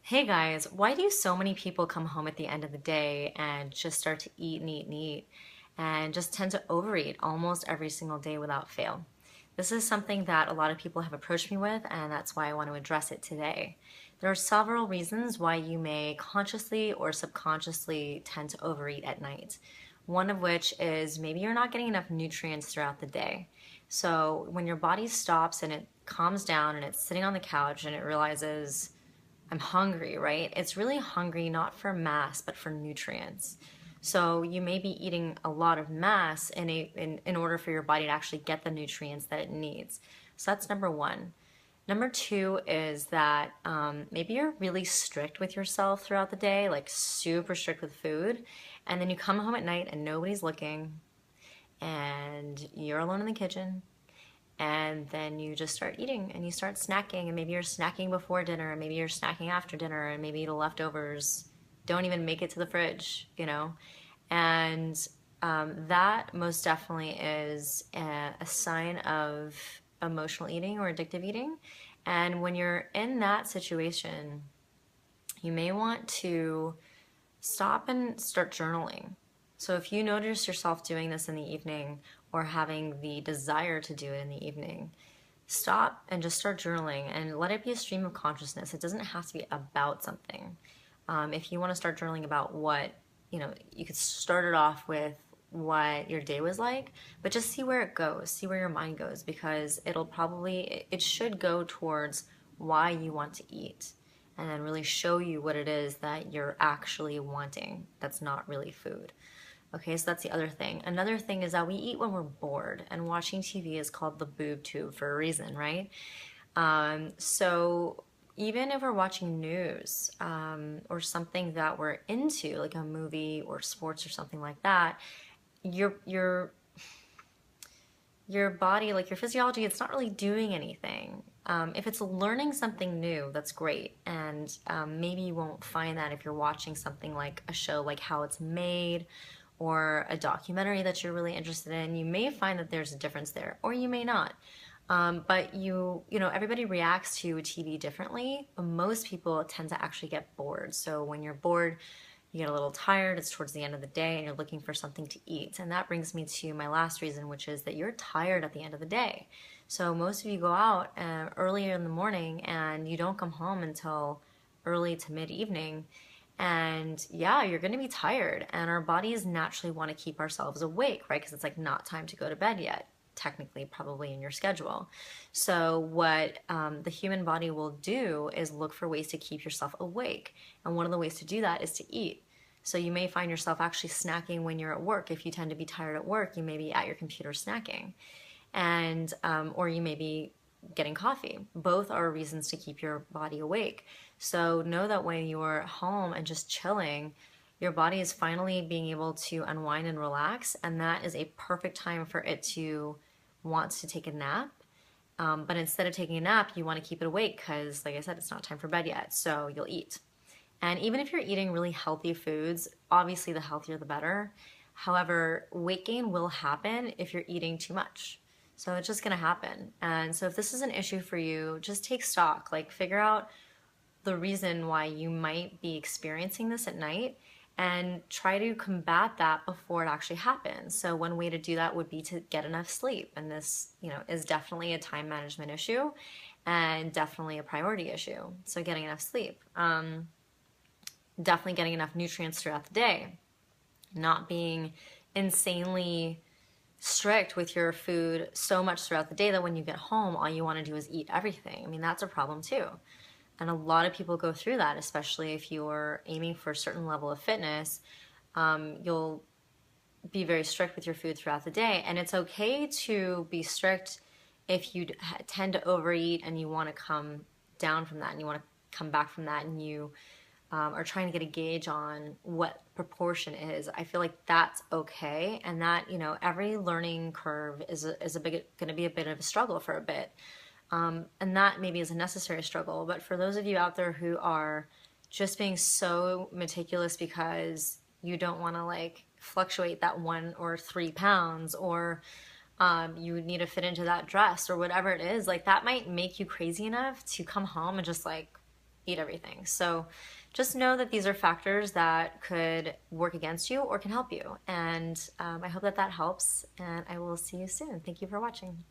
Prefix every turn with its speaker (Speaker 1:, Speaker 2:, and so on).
Speaker 1: Hey guys, why do so many people come home at the end of the day and just start to eat and eat and eat and just tend to overeat almost every single day without fail? This is something that a lot of people have approached me with, and that's why I want to address it today. There are several reasons why you may consciously or subconsciously tend to overeat at night. One of which is maybe you're not getting enough nutrients throughout the day. So when your body stops and it calms down and it's sitting on the couch and it realizes, I'm hungry, right? It's really hungry not for mass, but for nutrients. So you may be eating a lot of mass in order for your body to actually get the nutrients that it needs. So that's number one. Number two is that maybe you're really strict with yourself throughout the day, like super strict with food, and then you come home at night and nobody's looking, and you're alone in the kitchen, and then you just start eating and you start snacking, and maybe you're snacking before dinner and maybe you're snacking after dinner, and maybe the leftovers don't even make it to the fridge. And that most definitely is a sign of emotional eating or addictive eating. And when you're in that situation, you may want to stop and start journaling. So if you notice yourself doing this in the evening or having the desire to do it in the evening, stop and just start journaling and let it be a stream of consciousness. It doesn't have to be about something. If you want to start journaling about you could start it off with what your day was like, but just see where it goes, see where your mind goes, because it should go towards why you want to eat, and then really show you what it is that you're actually wanting that's not really food. Okay, so that's the other thing. Another thing is that we eat when we're bored, and watching TV is called the boob tube for a reason, right? So even if we're watching news or something that we're into, like a movie or sports or something like that, your your body, like your physiology, it's not really doing anything. If it's learning something new, that's great. And maybe you won't find that if you're watching something like a show like How It's Made or a documentary that you're really interested in. You may find that there's a difference there, or you may not. But everybody reacts to TV differently. Most people tend to actually get bored. So when you're bored, you get a little tired, it's towards the end of the day, and you're looking for something to eat. And that brings me to my last reason, which is that you're tired at the end of the day. So most of you go out earlier in the morning and you don't come home until early to mid evening. And yeah, you're going to be tired. And our bodies naturally want to keep ourselves awake, right? Because it's like not time to go to bed yet, technically, probably in your schedule. So, what the human body will do is look for ways to keep yourself awake. And one of the ways to do that is to eat. So, you may find yourself actually snacking when you're at work. If you tend to be tired at work, you may be at your computer snacking. And, or you may be getting coffee. Both are reasons to keep your body awake. So know that when you're home and just chilling, your body is finally being able to unwind and relax, and that is a perfect time for it to want to take a nap. But instead of taking a nap, you want to keep it awake because, like I said, it's not time for bed yet. So you'll eat. And even if you're eating really healthy foods, obviously the healthier the better. However, weight gain will happen if you're eating too much. So it's just going to happen. And so if this is an issue for you, just take stock, like figure out the reason why you might be experiencing this at night and try to combat that before it actually happens. So one way to do that would be to get enough sleep. And this, is definitely a time management issue and definitely a priority issue. So getting enough sleep. Definitely getting enough nutrients throughout the day. Not being insanely strict with your food so much throughout the day that when you get home, all you want to do is eat everything. I mean, that's a problem too. And a lot of people go through that, especially if you're aiming for a certain level of fitness. You'll be very strict with your food throughout the day. And it's okay to be strict if you tend to overeat and you want to come down from that and you want to come back from that, and you are trying to get a gauge on what proportion is. I feel like that's okay. And that, every learning curve is going to be a bit of a struggle for a bit. And that maybe is a necessary struggle. But for those of you out there who are just being so meticulous because you don't want to like fluctuate that 1 or 3 pounds, or you need to fit into that dress or whatever it is, like that might make you crazy enough to come home and just like eat everything. So just know that these are factors that could work against you or can help you. And I hope that that helps, and I will see you soon. Thank you for watching.